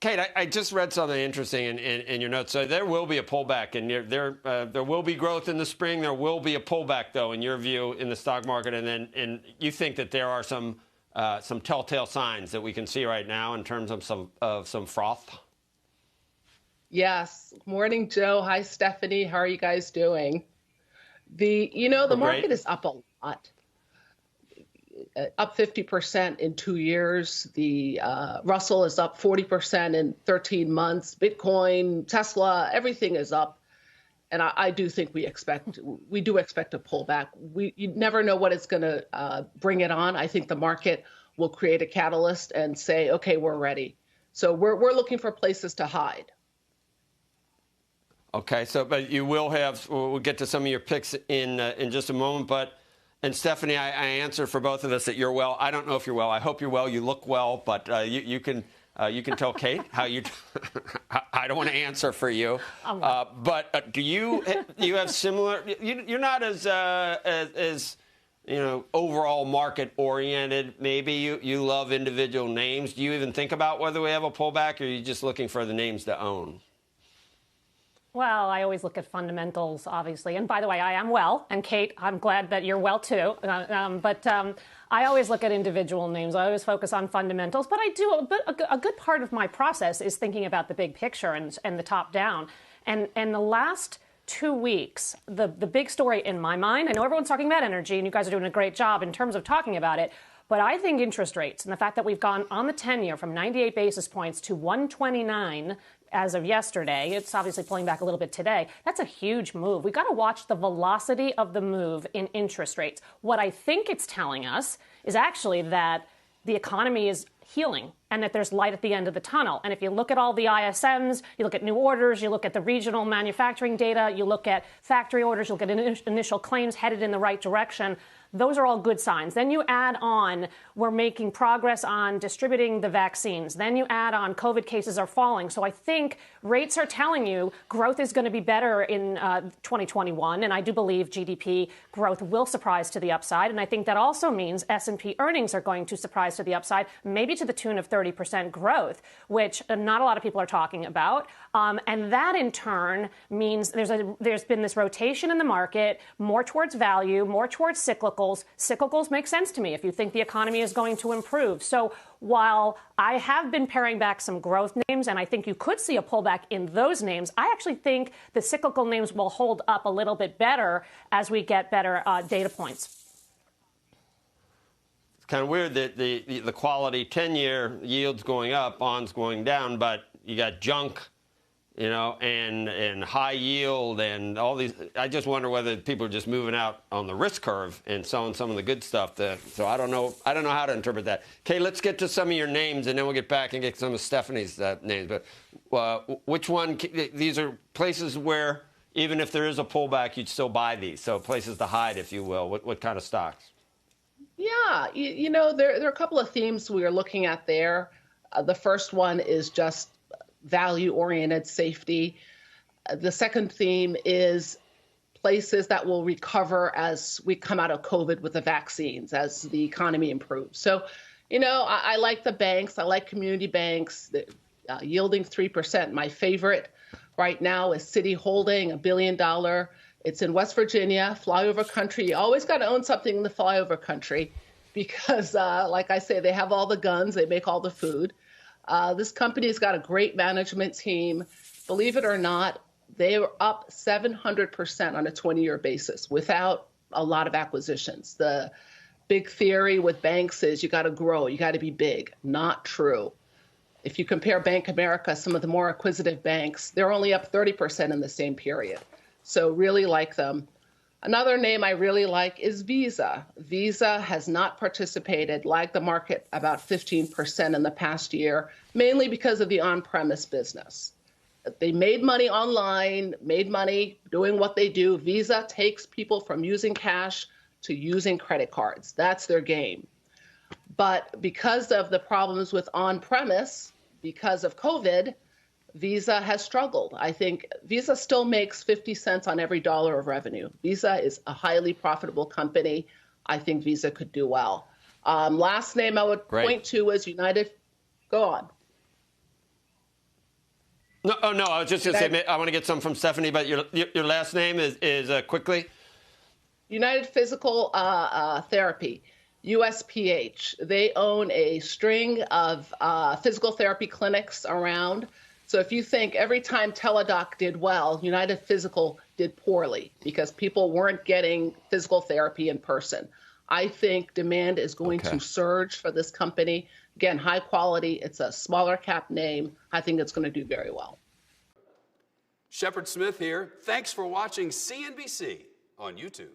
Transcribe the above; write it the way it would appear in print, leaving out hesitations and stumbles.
Kate, I just read something interesting in your notes. So there will be a pullback, and there will be growth in the spring. There will be a pullback, though, in your view, in the stock market. And you think that there are some telltale signs that we can see right now in terms of some froth? Yes. Morning, Joe. Hi, Stephanie. How are you guys doing? The market is up a lot. Up 50% in 2 years. The Russell is up 40% in 13 months. Bitcoin, Tesla, everything is up. And I do think we do expect a pullback. You never know what it's going to bring it on. I think the market will create a catalyst and say, okay, we're ready. So we're looking for places to hide. Okay, but you will have, we'll get to some of your picks in just a moment, and Stephanie, I answer for both of us that you're well. I don't know if you're well. I hope you're well. You look well, but you can tell Kate how you. I don't want to answer for you, but do you have similar? You're not as overall market oriented. Maybe you love individual names. Do you even think about whether we have a pullback, or are you just looking for the names to own? Well, I always look at fundamentals, obviously. And by the way, I am well. And Kate, I'm glad that you're well, too. But I always look at individual names. I always focus on fundamentals. But I do. A good part of my process is thinking about the big picture and the top down. And the last 2 weeks, the big story in my mind, I know everyone's talking about energy, and you guys are doing a great job in terms of talking about it. But I think interest rates and the fact that we've gone on the 10-year from 98 basis points to 129 as of yesterday, it's obviously pulling back a little bit today. That's a huge move. We've got to watch the velocity of the move in interest rates. What I think it's telling us is actually that the economy is healing and that there's light at the end of the tunnel. And if you look at all the ISMs, you look at new orders, you look at the regional manufacturing data, you look at factory orders, you look at initial claims headed in the right direction. Those are all good signs. Then you add on, we're making progress on distributing the vaccines. Then you add on, COVID cases are falling. So I think rates are telling you growth is going to be better in 2021. And I do believe GDP growth will surprise to the upside. And I think that also means S&P earnings are going to surprise to the upside, maybe to the tune of 30% growth, which not a lot of people are talking about. And that in turn means there's been this rotation in the market, more towards value, more towards cyclicals. Cyclicals make sense to me if you think the economy is going to improve. So while I have been paring back some growth names, and I think you could see a pullback in those names, I actually think the cyclical names will hold up a little bit better as we get better data points. It's kind of weird that the quality 10-year yields going up, bonds going down, but you got junk, and high yield and all these. I just wonder whether people are just moving out on the risk curve and selling some of the good stuff. So I don't know how to interpret that. Okay, let's get to some of your names, and then we'll get back and get some of Stephanie's names. But which one? These are places where even if there is a pullback, you'd still buy these. So places to hide, if you will. What kind of stocks? Yeah, there are a couple of themes we are looking at there. The first one is just value-oriented safety. The second theme is places that will recover as we come out of COVID with the vaccines, as the economy improves. So, I like the banks. I like community banks, yielding 3%. My favorite right now is Citi Holding, $1 billion. It's in West Virginia, flyover country. You always got to own something in the flyover country because, like I say, they have all the guns, they make all the food. This company's got a great management team. Believe it or not, they are up 700% on a 20-year basis without a lot of acquisitions. The big theory with banks is you got to grow, you got to be big. Not true. If you compare Bank of America, some of the more acquisitive banks, they're only up 30% in the same period. So really like them. Another name I really like is Visa. Visa has not participated, lagged the market about 15% in the past year, mainly because of the on-premise business. They made money online, made money doing what they do. Visa takes people from using cash to using credit cards. That's their game. But because of the problems with on-premise, because of COVID, Visa has struggled. I think Visa still makes 50 cents on every dollar of revenue. Visa is a highly profitable company. I think Visa could do well. Last name I would point to is United. Go on. No, oh, no, I was just going to say, I want to get some from Stephanie, but your last name is quickly? United Physical Therapy, USPH. They own a string of physical therapy clinics around. So if you think every time Teladoc did well, United Physical did poorly because people weren't getting physical therapy in person. I think demand is going to surge for this company. Again, high quality. It's a smaller cap name. I think it's going to do very well. Shepard Smith here. Thanks for watching CNBC on YouTube.